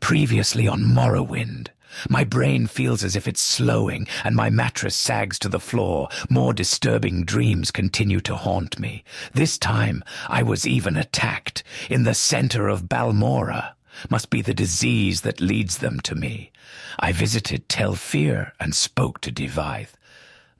Previously on Morrowind. My brain feels as if it's slowing, and my mattress sags to the floor. More disturbing dreams continue to haunt me. This time, I was even attacked, in the center of Balmora. Must be the disease that leads them to me. I visited Telfir and spoke to Divide.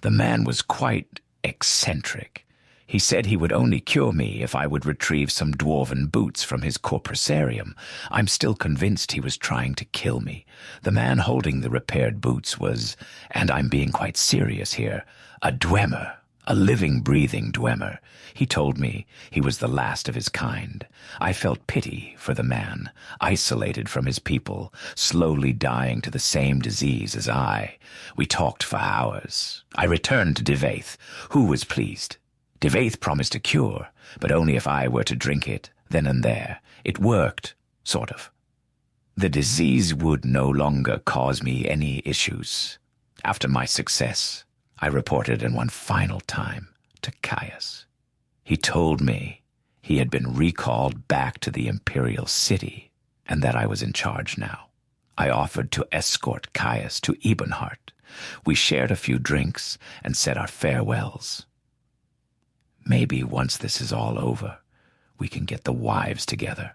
The man was quite eccentric. He said he would only cure me if I would retrieve some dwarven boots from his corpusarium. I'm still convinced he was trying to kill me. The man holding the repaired boots was, and I'm being quite serious here, a Dwemer, a living, breathing Dwemer. He told me he was the last of his kind. I felt pity for the man, isolated from his people, slowly dying to the same disease as I. We talked for hours. I returned to Divaith, who was pleased. Divaith promised a cure, but only if I were to drink it, then and there. It worked, sort of. The disease would no longer cause me any issues. After my success, I reported in one final time to Caius. He told me he had been recalled back to the Imperial City, and that I was in charge now. I offered to escort Caius to Ebonheart. We shared a few drinks and said our farewells. Maybe once this is all over, we can get the wives together.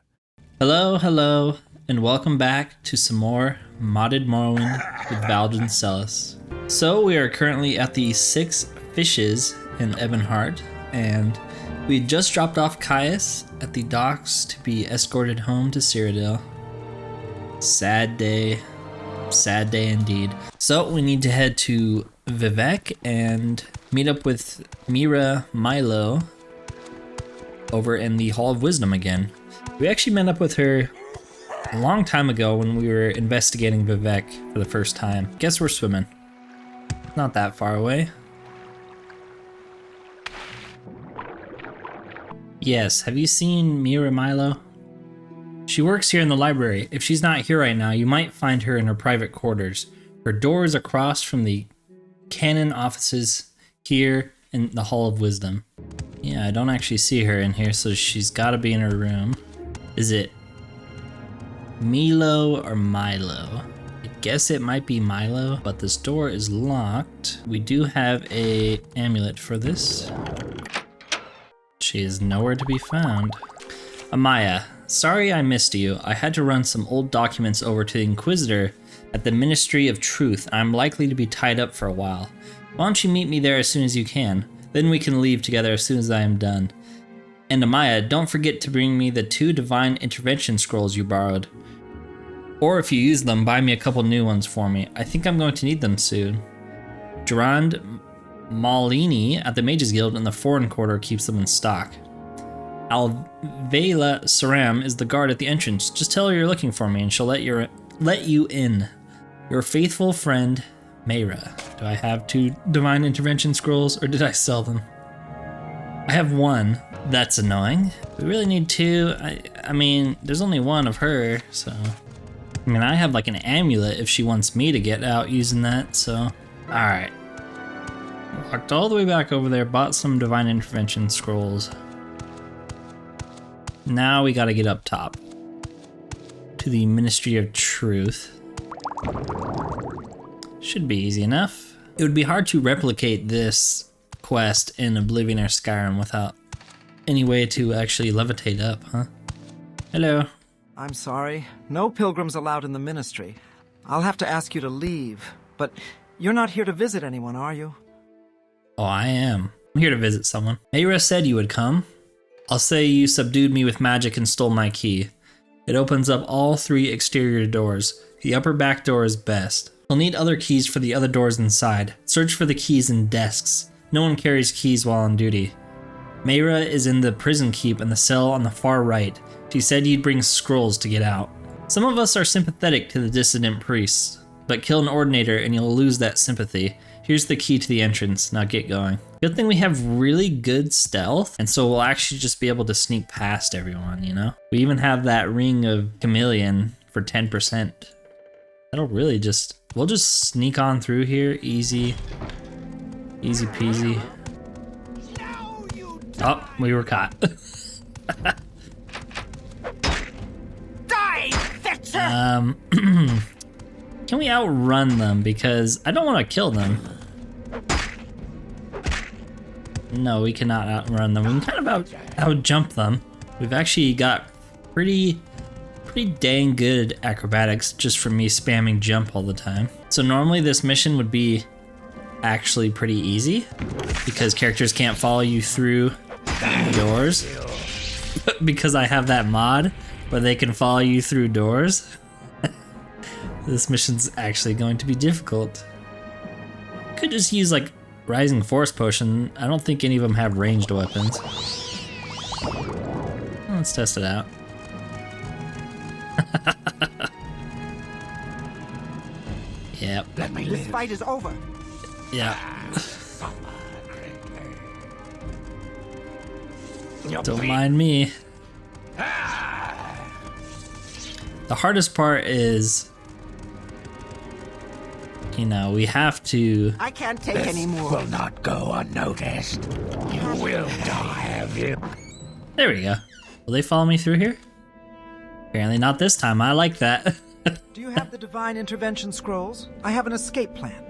Hello, and welcome back to some more modded Morrowind with Valdryn Selis. So we are currently at the 6 Fishes in Ebonheart, and we just dropped off Caius at the docks to be escorted home to Cyrodiil. Sad day indeed. So we need to head to Vivec and meet up with Mehra Milo over in the Hall of Wisdom again. We actually met up with her a long time ago when we were investigating Vivec for the first time. Guess we're swimming. Not that far away. Yes, have you seen Mehra Milo? She works here in the library. If she's not here right now, you might find her in her private quarters. Her door is across from the canon offices here in the Hall of Wisdom. Yeah, I don't actually see her in here, so she's gotta be in her room. Is it Milo or Milo? I guess it might be Milo, but this door is locked. We do have a amulet for this. She is nowhere to be found. Amaya, sorry I missed you. I had to run some old documents over to the Inquisitor at the Ministry of Truth. I'm likely to be tied up for a while. Why don't you meet me there as soon as you can? Then we can leave together as soon as I am done. And Amaya, don't forget to bring me the 2 Divine Intervention Scrolls you borrowed. Or if you use them, buy me a couple new ones for me. I think I'm going to need them soon. Durand Malini at the Mages Guild in the Foreign Quarter keeps them in stock. Alvela Saram is the guard at the entrance. Just tell her you're looking for me and she'll let you in. Your faithful friend, Mehra. Do I have 2 Divine Intervention Scrolls, or did I sell them? I have 1. That's annoying. We really need 2. I mean, there's only 1 of her, so... I mean, I have like an amulet if she wants me to get out using that, so... Alright. Walked all the way back over there, bought some Divine Intervention Scrolls. Now we gotta get up top. To the Ministry of Truth. Should be easy enough. It would be hard to replicate this quest in Oblivion or Skyrim without any way to actually levitate up, huh? Hello. I'm sorry. No pilgrims allowed in the ministry. I'll have to ask you to leave. But you're not here to visit anyone, are you? Oh, I am. I'm here to visit someone. Mehra said you would come. I'll say you subdued me with magic and stole my key. It opens up all 3 exterior doors. The upper back door is best. You'll need other keys for the other doors inside. Search for the keys in desks. No one carries keys while on duty. Mehra is in the prison keep in the cell on the far right. She said you'd bring scrolls to get out. Some of us are sympathetic to the Dissident Priests, but kill an Ordinator and you'll lose that sympathy. Here's the key to the entrance. Now get going. Good thing we have really good stealth, and so we'll actually just be able to sneak past everyone, you know? We even have that ring of chameleon for 10%. That'll really we'll just sneak on through here, easy peasy. Oh, we were caught. Die, fetch Can we outrun them? Because I don't want to kill them. No, we cannot outrun them. We can kind of out-jump them. We've actually got pretty dang good acrobatics just from me spamming jump all the time. So normally this mission would be actually pretty easy because characters can't follow you through doors. But because I have that mod where they can follow you through doors, this mission's actually going to be difficult. Could just use like Rising Force Potion. I don't think any of them have ranged weapons. Let's test it out. Yep. Let me live. This fight is over. Yeah. Don't mind me. The hardest part is, you know, we have to... I can't take This any more. will not go unnoticed. You will die of it. There we go. Will they follow me through here? Apparently not this time. I like that. Do you have the Divine Intervention Scrolls? I have an escape plan.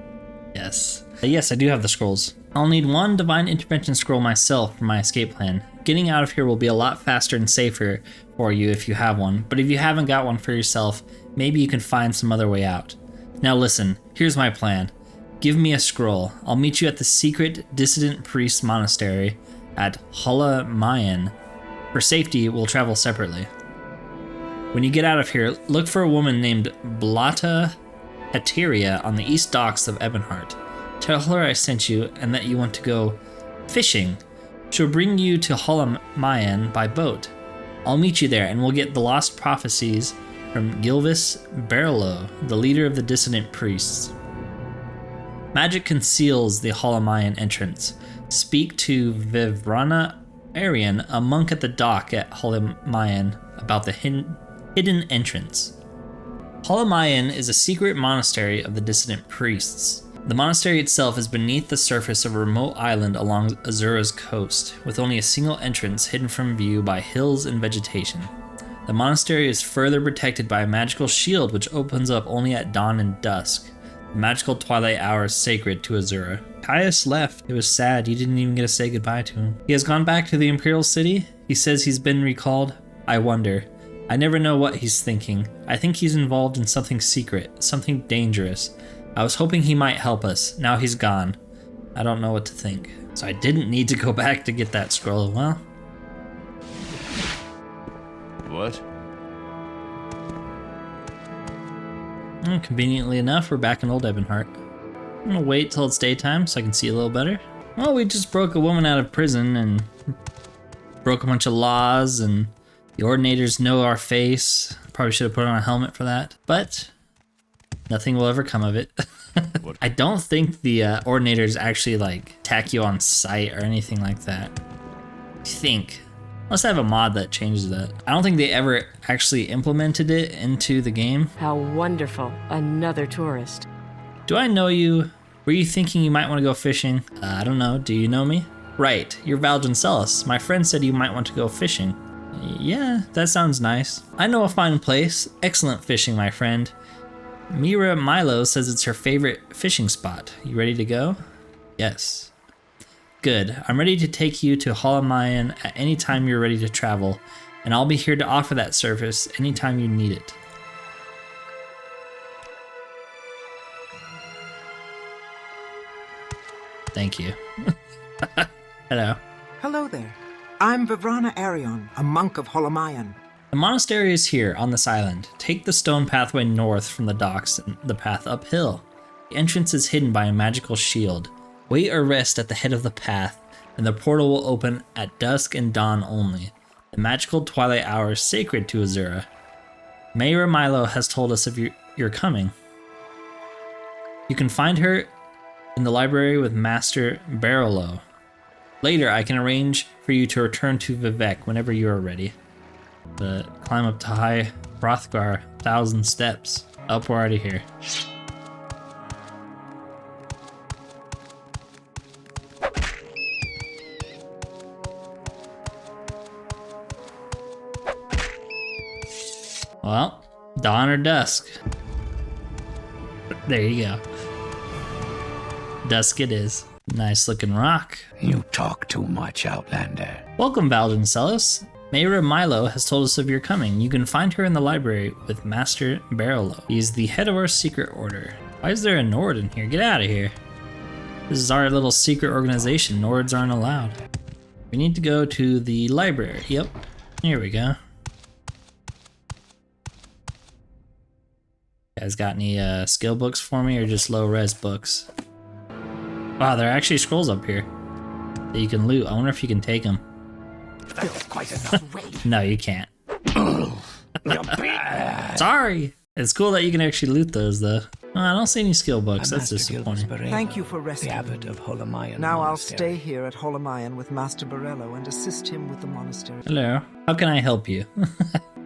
Yes. Yes, I do have the scrolls. I'll need one Divine Intervention Scroll myself for my escape plan. Getting out of here will be a lot faster and safer for you if you have one, but if you haven't got one for yourself, maybe you can find some other way out. Now listen, here's my plan. Give me a scroll. I'll meet you at the secret Dissident Priests monastery at Mayan. For safety, we'll travel separately. When you get out of here, look for a woman named Blata Heteria on the east docks of Ebonheart. Tell her I sent you and that you want to go fishing. She'll bring you to Mayan by boat. I'll meet you there and we'll get the lost prophecies from Gilvis Barlow, the leader of the Dissident Priests. Magic conceals the Mayan entrance. Speak to Vivrana Arian, a monk at the dock at Mayan, about the hidden entrance. Mayan is a secret monastery of the Dissident Priests. The monastery itself is beneath the surface of a remote island along Azura's coast, with only a single entrance hidden from view by hills and vegetation. The monastery is further protected by a magical shield which opens up only at dawn and dusk. The magical twilight hour is sacred to Azura. Caius left. It was sad. You didn't even get to say goodbye to him. He has gone back to the Imperial City. He says he's been recalled. I wonder. I never know what he's thinking. I think he's involved in something secret, something dangerous. I was hoping he might help us. Now he's gone. I don't know what to think. So I didn't need to go back to get that scroll. Well. What? Conveniently enough, we're back in Old Ebonheart. I'm gonna wait till it's daytime so I can see a little better. Well, we just broke a woman out of prison and broke a bunch of laws, and the Ordinators know our face. Probably should have put on a helmet for that, but nothing will ever come of it. I don't think the Ordinators actually like attack you on sight or anything like that. I think. Unless I have a mod that changes that. I don't think they ever actually implemented it into the game. How wonderful. Another tourist. Do I know you? Were you thinking you might want to go fishing? I don't know. Do you know me? Right. You're Valdryn Selis. My friend said you might want to go fishing. Yeah, that sounds nice. I know a fine place. Excellent fishing, my friend. Mehra Milo says it's her favorite fishing spot. You ready to go? Yes. Good. I'm ready to take you to Mayan at any time you're ready to travel, and I'll be here to offer that service anytime you need it. Thank you. Hello. Hello there. I'm Vivrana Arion, a monk of Mayan. The monastery is here on this island. Take the stone pathway north from the docks and the path uphill. The entrance is hidden by a magical shield. Wait or rest at the head of the path, and the portal will open at dusk and dawn only. The magical twilight hour is sacred to Azura. Mehra Milo has told us of your coming. You can find her in the library with Master Barlow. Later, I can arrange for you to return to Vivek whenever you are ready. But climb up to High Hrothgar, 1,000 steps. Up, we're already here. Well, Dawn or dusk? There you go. Dusk it is. Nice looking rock. You talk too much, Outlander. Welcome, Valdryn Selis. Mehra Milo has told us of your coming. You can find her in the library with Master Barolo. He's the head of our secret order. Why is there a Nord in here? Get out of here. This is our little secret organization. Nords aren't allowed. We need to go to the library. Yep. Here we go. You guys got any skill books for me or just low res books? Wow, there are actually scrolls up here that you can loot. I wonder if you can take them. That's quite enough. No, you can't. Sorry. It's cool that you can actually loot those, though. Oh, I don't see any skill books. That's disappointing. Thank you for The rescuing abbot of Holamayan Now I'll Monastery. stay here at Holamayan with Master Barello and assist him with the monastery. Hello. How can I help you?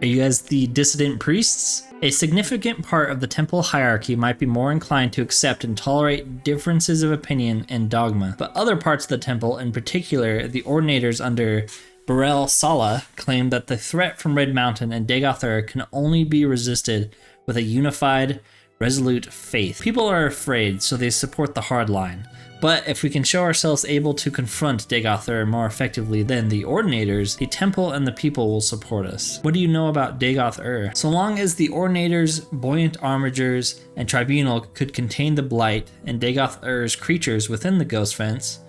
Are you guys the Dissident Priests? A significant part of the temple hierarchy might be more inclined to accept and tolerate differences of opinion and dogma, but other parts of the temple, in particular the ordinators under Barel Sala, claim that the threat from Red Mountain and Dagoth can only be resisted with a unified, resolute faith. People are afraid, so they support the hard line. But if we can show ourselves able to confront Dagoth more effectively than the Ordinators, the temple and the people will support us. What do you know about Dagoth? So long as the Ordinators, buoyant armigers, and Tribunal could contain the Blight and Dagoth creatures within the Ghost Fence,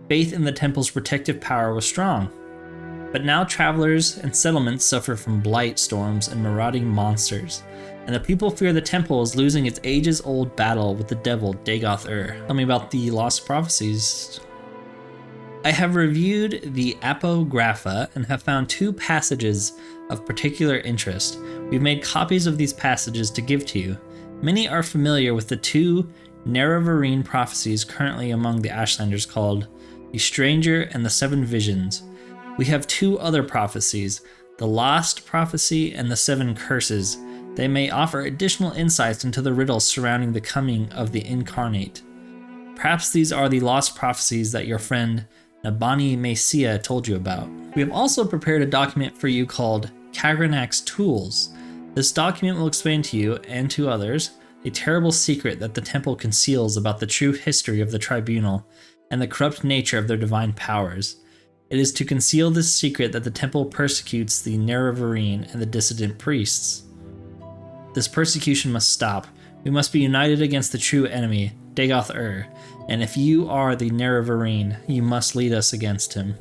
faith in the temple's protective power was strong. But now travelers and settlements suffer from blight storms and marauding monsters, and the people fear the temple is losing its ages-old battle with the devil Dagoth. Tell me about the Lost Prophecies. I have reviewed the Apocrypha and have found 2 passages of particular interest. We've made copies of these passages to give to you. Many are familiar with the 2 Nerevarine prophecies currently among the Ashlanders called The Stranger and the 7 Visions. We have 2 other prophecies, the Lost Prophecy and the 7 Curses. They may offer additional insights into the riddles surrounding the coming of the Incarnate. Perhaps these are the lost prophecies that your friend Nibani Maesa told you about. We have also prepared a document for you called Kagranak's Tools. This document will explain to you, and to others, a terrible secret that the temple conceals about the true history of the Tribunal and the corrupt nature of their divine powers. It is to conceal this secret that the temple persecutes the Nerevarine and the Dissident Priests. This persecution must stop. We must be united against the true enemy, Dagoth, and if you are the Nerevarine, you must lead us against him.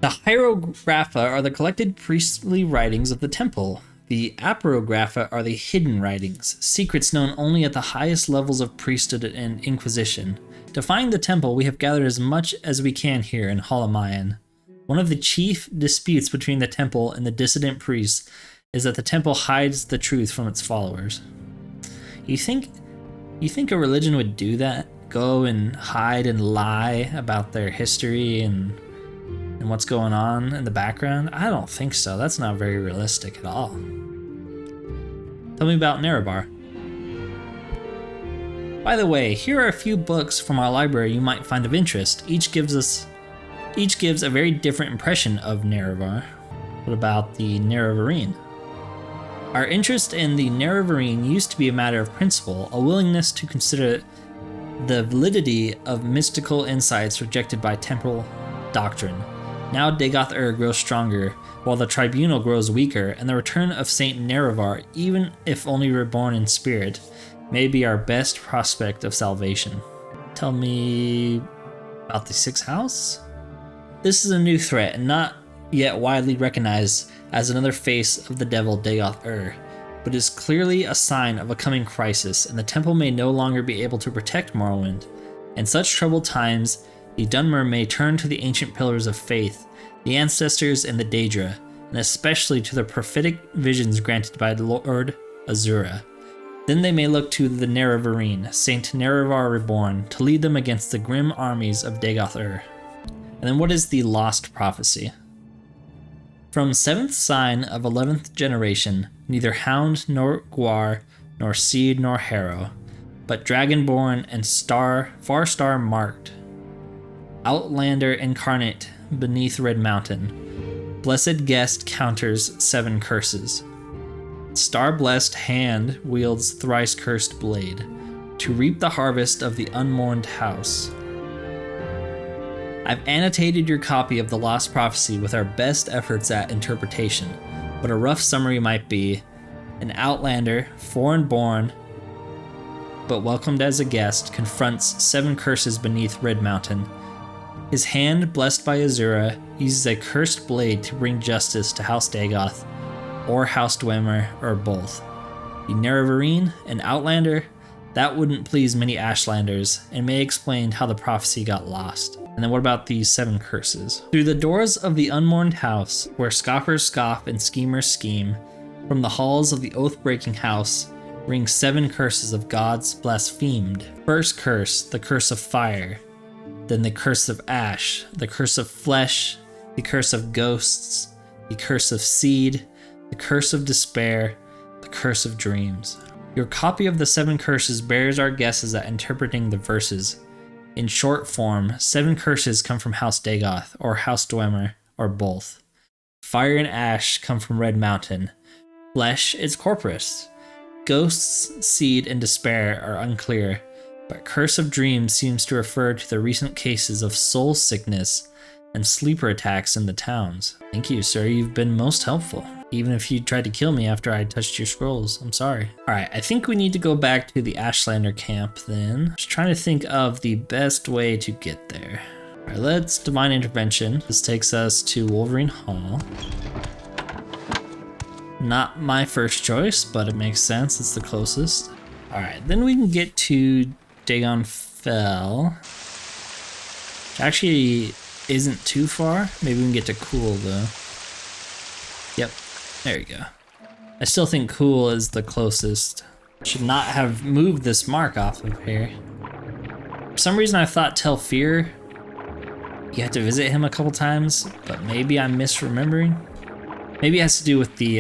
The Hieroglypha are the collected priestly writings of the temple. The Apocrypha are the hidden writings, secrets known only at the highest levels of priesthood and inquisition. To find the temple, we have gathered as much as we can here in Holamayan. One of the chief disputes between the temple and the Dissident Priests is that the temple hides the truth from its followers. You think a religion would do that? Go and hide and lie about their history and what's going on in the background? I don't think so. That's not very realistic at all. Tell me about Nerevar. By the way, here are a few books from our library you might find of interest. Each gives a very different impression of Nerevar. What about the Nerevarine? Our interest in the Nerevarine used to be a matter of principle, a willingness to consider the validity of mystical insights rejected by temporal doctrine. Now Dagoth grows stronger, while the Tribunal grows weaker, and the return of Saint Nerevar, even if only reborn in spirit, may be our best prospect of salvation. Tell me about the Sixth House? This is a new threat, and not yet widely recognized as another face of the devil Dagoth, but is clearly a sign of a coming crisis, and the temple may no longer be able to protect Morrowind. In such troubled times, the Dunmer may turn to the ancient pillars of faith, the ancestors and the Daedra, and especially to the prophetic visions granted by Lord Azura. Then they may look to the Nerevarine, Saint Nerevar Reborn, to lead them against the grim armies of Dagoth. And then what is the Lost Prophecy? From 7th sign of 11th generation, neither hound nor guar, nor seed nor harrow, but dragonborn and far star marked, outlander incarnate beneath Red Mountain. Blessed guest counters 7 curses. Star-blessed hand wields thrice cursed blade to reap the harvest of the unmourned house. I've annotated your copy of the Lost Prophecy with our best efforts at interpretation, but a rough summary might be: an outlander, foreign-born, but welcomed as a guest, confronts 7 curses beneath Red Mountain. His hand, blessed by Azura, uses a cursed blade to bring justice to House Dagoth, or House Dwemer, or both. The Nerevarine, an outlander, that wouldn't please many Ashlanders, and may explain how the prophecy got lost. And then what about these 7 curses? Through the doors of the unmourned house, where scoffers scoff and schemers scheme, from the halls of the oath-breaking house, ring 7 curses of gods blasphemed. First curse, the curse of fire. Then the curse of ash, the curse of flesh, the curse of ghosts, the curse of seed, the curse of despair, the curse of dreams. Your copy of the 7 curses bears our guesses at interpreting the verses. In short form, 7 curses come from House Dagoth, or House Dwemer, or both. Fire and ash come from Red Mountain. Flesh is Corpus. Ghosts, seed, and despair are unclear, but Curse of Dreams seems to refer to the recent cases of soul sickness and sleeper attacks in the towns. Thank you, sir. You've been most helpful. Even if you tried to kill me after I touched your scrolls. I'm sorry. Alright, I think we need to go back to the Ashlander camp then. Just trying to think of the best way to get there. Alright, let's Divine Intervention. This takes us to Wolverine Hall. Not my first choice, but it makes sense. It's the closest. Alright, then we can get to Vvardenfell. Which actually isn't too far. Maybe we can get to Cool though. Yep, there you go. I still think Cool is the closest. Should not have moved this mark off of here. For some reason I thought Telfir, you have to visit him a couple times, but maybe I'm misremembering. Maybe it has to do with the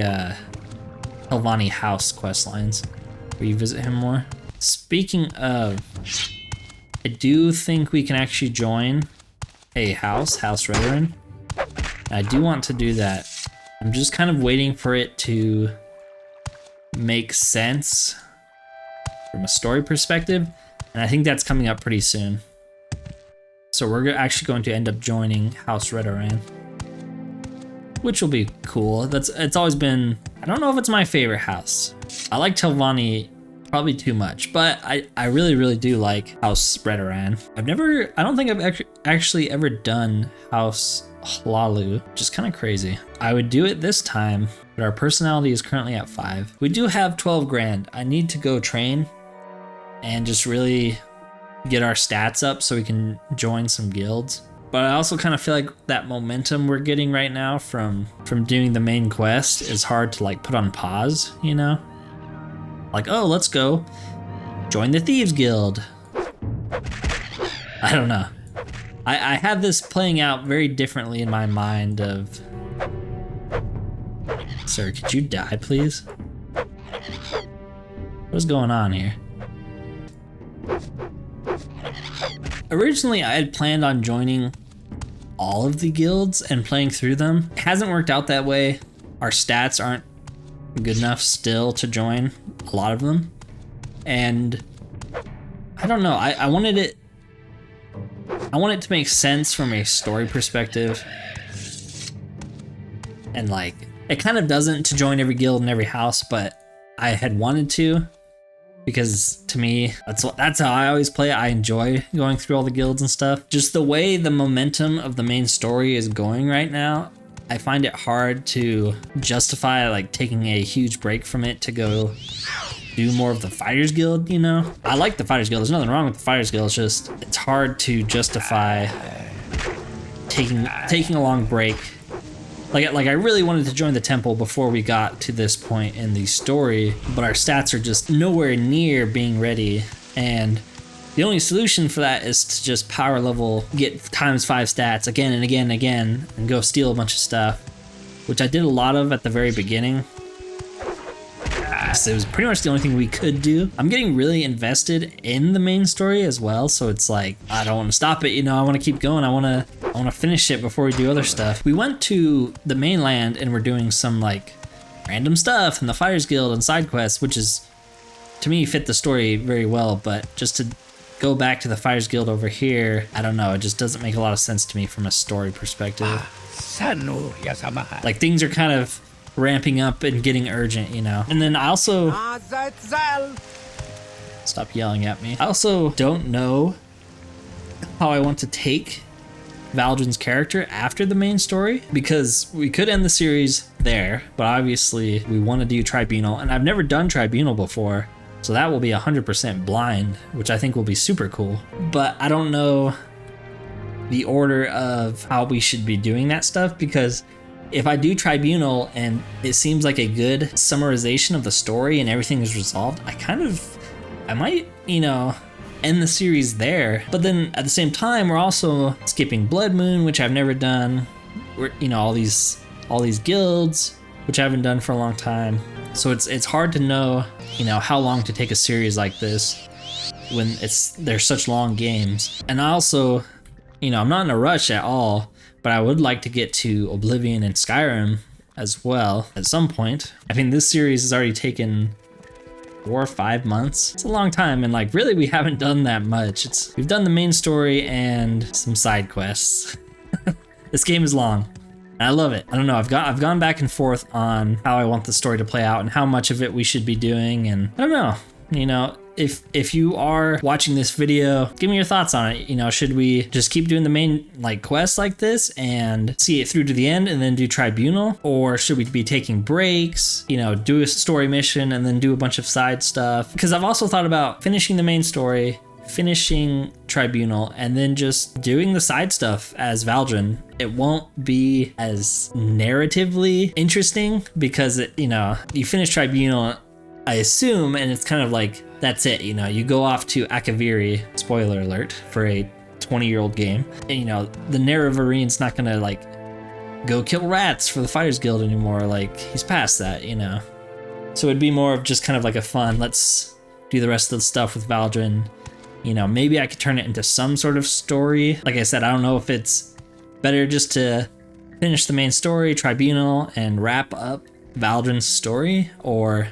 Helvani House questlines, where you visit him more. Speaking of, I do think we can actually join a house, House Redoran. I do want to do that. I'm just kind of waiting for it to make sense from a story perspective, and I think that's coming up pretty soon. So we're actually going to end up joining House Redoran, which will be cool. It's always been, I don't know if it's my favorite house. I like Telvanni probably too much, but I really, really do like House Redoran. I don't think I've actually ever done House Hlalu, which is kind of crazy. I would do it this time, but our personality is currently at 5. We do have 12 grand. I need to go train and just really get our stats up so we can join some guilds. But I also kind of feel like that momentum we're getting right now from doing the main quest is hard to like put on pause, you know? Like, oh, let's go join the Thieves Guild. I don't know. I have this playing out very differently in my mind of... Sir, could you die, please? What's going on here? Originally, I had planned on joining all of the guilds and playing through them. It hasn't worked out that way. Our stats aren't good enough still to join a lot of them. And I don't know, I wanted it to make sense from a story perspective. And like, it kind of doesn't to join every guild and every house, but I had wanted to, because to me, that's how I always play it. I enjoy going through all the guilds and stuff. Just the way the momentum of the main story is going right now, I find it hard to justify like taking a huge break from it to go do more of the Fighters Guild, you know? I like the Fighters Guild. There's nothing wrong with the Fighters Guild. It's just, it's hard to justify taking a long break. Like I really wanted to join the temple before we got to this point in the story, but our stats are just nowhere near being ready. And the only solution for that is to just power level, get ×5 stats again and again and again, and go steal a bunch of stuff, which I did a lot of at the very beginning. So it was pretty much the only thing we could do. I'm getting really invested in the main story as well, so it's like, I don't want to stop it, you know, I want to keep going. I want to finish it before we do other stuff. We went to the mainland and we're doing some like random stuff and the Fighters Guild and side quests, which is, to me, fit the story very well. But just to go back to the Fighters Guild over here, I don't know, it just doesn't make a lot of sense to me from a story perspective. Like, things are kind of ramping up and getting urgent, you know. And then I also... Stop yelling at me. I also don't know how I want to take Valdryn's character after the main story, because we could end the series there, but obviously we want to do Tribunal, and I've never done Tribunal before, so that will be 100% blind, which I think will be super cool. But I don't know the order of how we should be doing that stuff, because if I do Tribunal and it seems like a good summarization of the story and everything is resolved, I might, you know, end the series there. But then at the same time, we're also skipping Blood Moon, which I've never done. We're, you know, all these guilds, which I haven't done for a long time. So it's hard to know, you know, how long to take a series like this when they're such long games. And I also, you know, I'm not in a rush at all, but I would like to get to Oblivion and Skyrim as well at some point. I mean, this series has already taken 4 or 5 months. It's a long time, and like really we haven't done that much. We've done the main story and some side quests. This game is long, and I love it. I don't know, I've gone back and forth on how I want the story to play out and how much of it we should be doing, and I don't know, you know, if you are watching this video, give me your thoughts on it. You know, should we just keep doing the main like quests like this and see it through to the end and then do Tribunal? Or should we be taking breaks, you know, do a story mission and then do a bunch of side stuff? Because I've also thought about finishing the main story, finishing Tribunal, and then just doing the side stuff as Valdryn. It won't be as narratively interesting because, you know, you finish Tribunal, I assume, and it's kind of like, that's it, you know, you go off to Akaviri, spoiler alert, for a 20-year-old game, and you know, the Nerevarin's not gonna like go kill rats for the Fighters Guild anymore, like he's past that, you know. So it'd be more of just kind of like a fun, let's do the rest of the stuff with Valdryn, you know, maybe I could turn it into some sort of story. Like I said, I don't know if it's better just to finish the main story, Tribunal, and wrap up Valdryn's story, or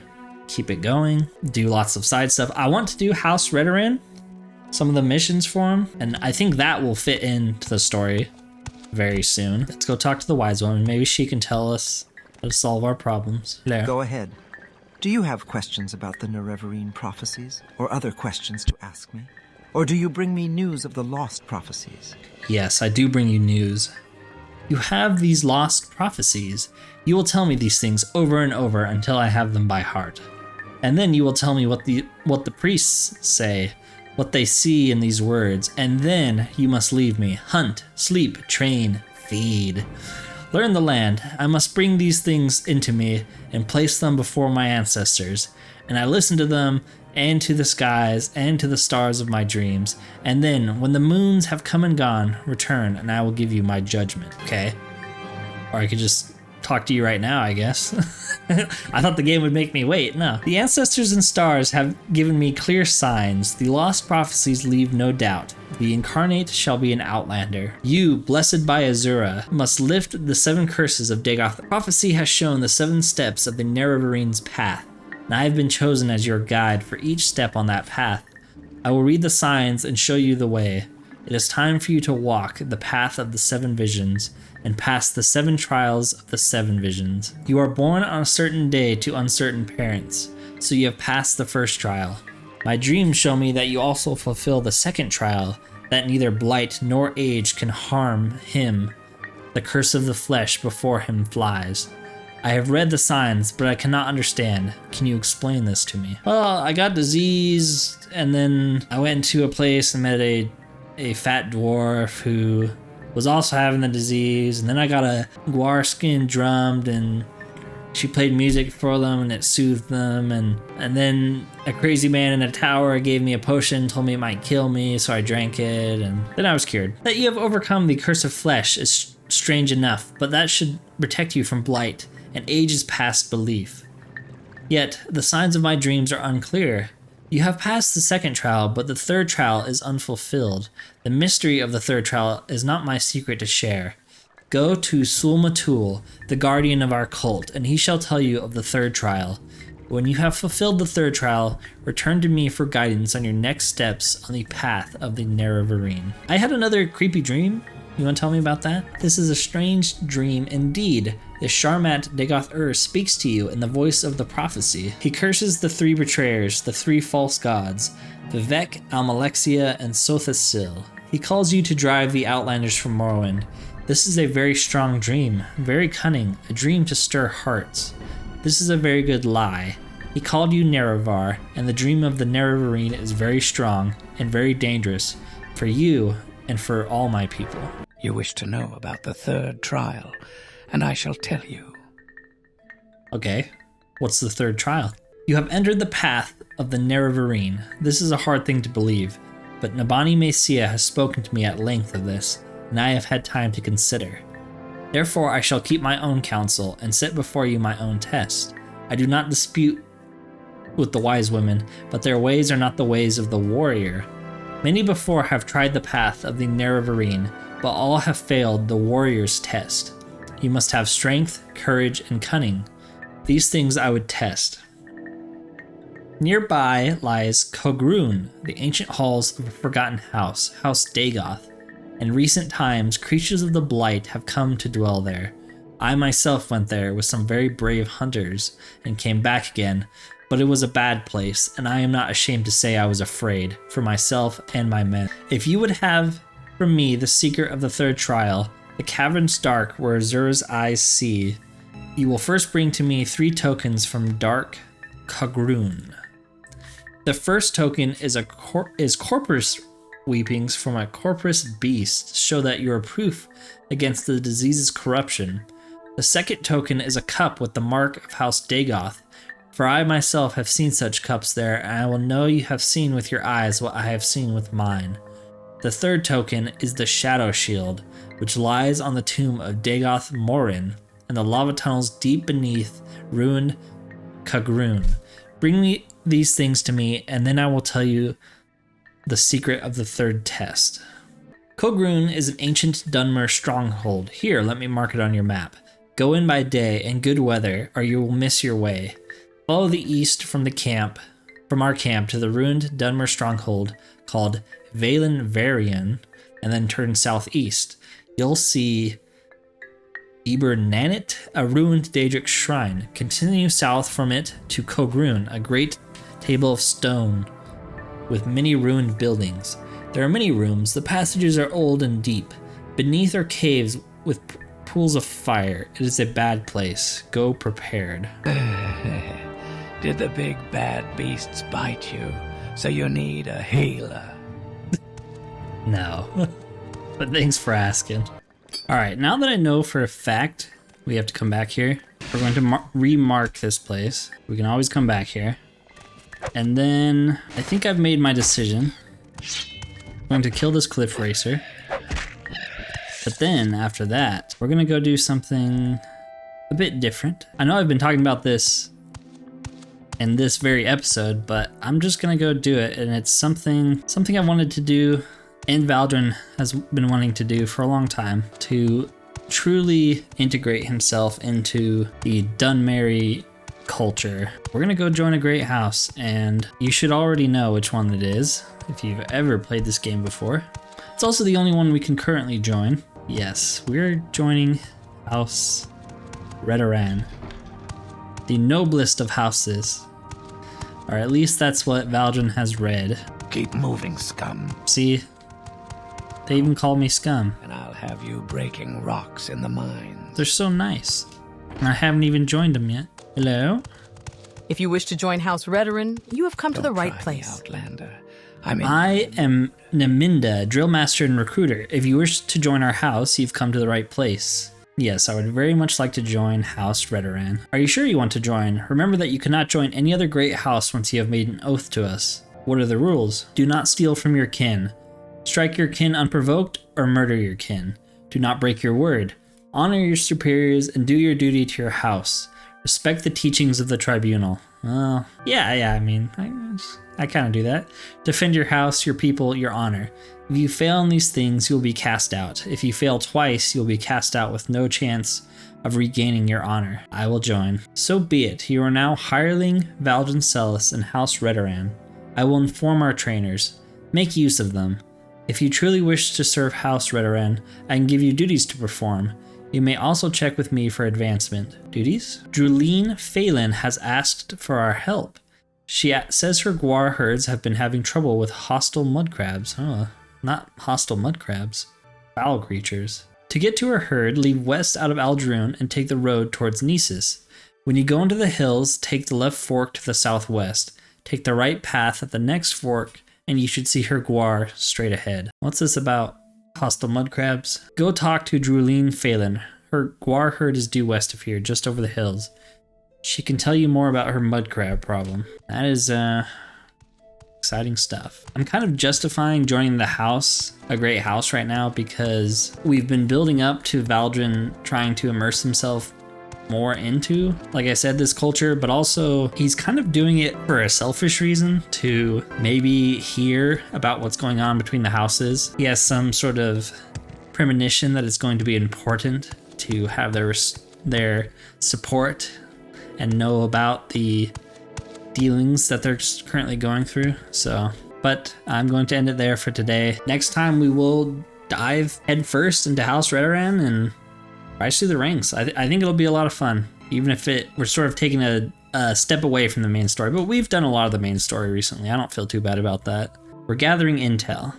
keep it going, do lots of side stuff. I want to do House Redoran, some of the missions for him, and I think that will fit into the story very soon. Let's go talk to the wise woman. Maybe she can tell us how to solve our problems. There. Go ahead. Do you have questions about the Nerevarine prophecies, or other questions to ask me? Or do you bring me news of the lost prophecies? Yes, I do bring you news. You have these lost prophecies. You will tell me these things over and over until I have them by heart. And then you will tell me what the priests say, what they see in these words, and then you must leave me. Hunt, sleep, train, feed. Learn the land. I must bring these things into me and place them before my ancestors. And I listen to them and to the skies and to the stars of my dreams. And then, when the moons have come and gone, return and I will give you my judgment. Okay? Or I could just talk to you right now, I guess. I thought the game would make me wait. No. The ancestors and stars have given me clear signs. The lost prophecies leave no doubt. The incarnate shall be an outlander. You, blessed by Azura, must lift the 7 curses of Dagoth. The prophecy has shown the 7 steps of the Nerevarines' path, and I have been chosen as your guide for each step on that path. I will read the signs and show you the way. It is time for you to walk the path of the 7 visions and pass the 7 trials of the 7 visions. You are born on a certain day to uncertain parents, so you have passed the first trial. My dreams show me that you also fulfill the 2nd trial, that neither blight nor age can harm him. The curse of the flesh before him flies. I have read the signs, but I cannot understand. Can you explain this to me? Well, I got diseased, and then I went to a place and met a fat dwarf who was also having the disease, and then I got a guar skin drummed, and she played music for them and it soothed them, and then a crazy man in a tower gave me a potion, told me it might kill me, so I drank it, and then I was cured. That you have overcome the curse of flesh is strange enough, but that should protect you from blight and ages past belief. Yet the signs of my dreams are unclear. You have passed the 2nd trial, but the 3rd trial is unfulfilled. The mystery of the 3rd trial is not my secret to share. Go to Sul-Matul, the guardian of our cult, and he shall tell you of the third trial. When you have fulfilled the third trial, return to me for guidance on your next steps on the path of the Nerevarine. I had another creepy dream. You want to tell me about that? This is a strange dream indeed. The Sharmat Dagoth speaks to you in the voice of the prophecy. He curses the 3 betrayers, the 3 false gods, Vivek, Almalexia, and Sothasil. He calls you to drive the Outlanders from Morrowind. This is a very strong dream, very cunning, a dream to stir hearts. This is a very good lie. He called you Nerevar, and the dream of the Nerevarine is very strong and very dangerous for you and for all my people. You wish to know about the third trial, and I shall tell you. Okay, what's the third trial? You have entered the path of the Nerevarine. This is a hard thing to believe, but Nibani Maesa has spoken to me at length of this, and I have had time to consider. Therefore I shall keep my own counsel and set before you my own test. I do not dispute with the wise women, but their ways are not the ways of the warrior. Many before have tried the path of the Nerevarine, but all have failed the warrior's test. You must have strength, courage, and cunning. These things I would test. Nearby lies Kogrun, the ancient halls of a forgotten house, House Dagoth. In recent times, creatures of the Blight have come to dwell there. I myself went there with some very brave hunters and came back again, but it was a bad place, and I am not ashamed to say I was afraid, for myself and my men. If you would have from me the secret of the third trial, the caverns dark where Azur's eyes see, you will first bring to me 3 tokens from Dark Kogrun. The first token is corpus weepings from a corpus beast to show that you are proof against the disease's corruption. The second token is a cup with the mark of House Dagoth, for I myself have seen such cups there, and I will know you have seen with your eyes what I have seen with mine. The third token is the Shadow Shield, which lies on the tomb of Dagoth Morin, and the lava tunnels deep beneath ruined Kogrun. Bring me these things to me, and then I will tell you the secret of the third test. Kogrun is an ancient Dunmer stronghold. Here, let me mark it on your map. Go in by day and good weather, or you will miss your way. Follow the east from our camp to the ruined Dunmer stronghold called Valenvarian, and then turn southeast. You'll see Ibernanit, a ruined Daedric shrine. Continue south from it to Kogrun, a great table of stone with many ruined buildings. There are many rooms. The passages are old and deep. Beneath are caves with pools of fire. It is a bad place. Go prepared. Did the big bad beasts bite you? So you need a healer? No. But thanks for asking. Alright, now that I know for a fact we have to come back here, we're going to remark this place. We can always come back here. And then I think I've made my decision. I'm going to kill this cliff racer. But then after that, we're going to go do something a bit different. I know I've been talking about this in this very episode, but I'm just going to go do it. And it's something I wanted to do and Valdryn has been wanting to do for a long time, to truly integrate himself into the Dunmer culture. We're gonna go join a great house, and you should already know which one it is if you've ever played this game before. It's also the only one we can currently join. Yes, we're joining House Redoran, the noblest of houses. Or at least that's what Valdryn has read. Keep moving, scum. See? They even call me scum. And I'll have you breaking rocks in the mines. They're so nice. And I haven't even joined them yet. Hello? If you wish to join House Redoran, you have come to the right Don't try place. me, Outlander. I am Naminda, drill master and recruiter. If you wish to join our house, you've come to the right place. Yes, I would very much like to join House Redoran. Are you sure you want to join? Remember that you cannot join any other great house once you have made an oath to us. What are the rules? Do not steal from your kin. Strike your kin unprovoked or murder your kin. Do not break your word. Honor your superiors and do your duty to your house. Respect the teachings of the Tribunal. Yeah, I mean, I kind of do that. Defend your house, your people, your honor. If you fail in these things, you'll be cast out. If you fail twice, you'll be cast out with no chance of regaining your honor. I will join. So be it. You are now hireling Valdryn Selis and House Redoran. I will inform our trainers. Make use of them. If you truly wish to serve House Redoran, I can give you duties to perform. You may also check with me for advancement. Duties? Drulene Phelan has asked for our help. She says her Gwar herds have been having trouble with hostile mud crabs. Not hostile mud crabs. Foul creatures. To get to her herd, leave west out of Aldrune and take the road towards Nisus. When you go into the hills, take the left fork to the southwest. Take the right path at the next fork, and you should see her Gwar straight ahead. What's this about? Hostile mud crabs? Go talk to Drulene Phelan. Her Gwar herd is due west of here, just over the hills. She can tell you more about her mud crab problem. That is, exciting stuff. I'm kind of justifying joining the house, a great house right now, because we've been building up to Valdryn trying to immerse himself more into, like I said, this culture, but also he's kind of doing it for a selfish reason to maybe hear about what's going on between the houses. He has some sort of premonition that it's going to be important to have their support and know about the dealings that they're currently going through. So, but I'm going to end it there for today. Next time we will dive headfirst into House Redoran and rise through the ranks. I think it'll be a lot of fun, even if we're sort of taking a step away from the main story, but we've done a lot of the main story recently. I don't feel too bad about that. We're gathering intel.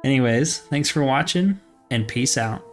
Anyways, thanks for watching and peace out.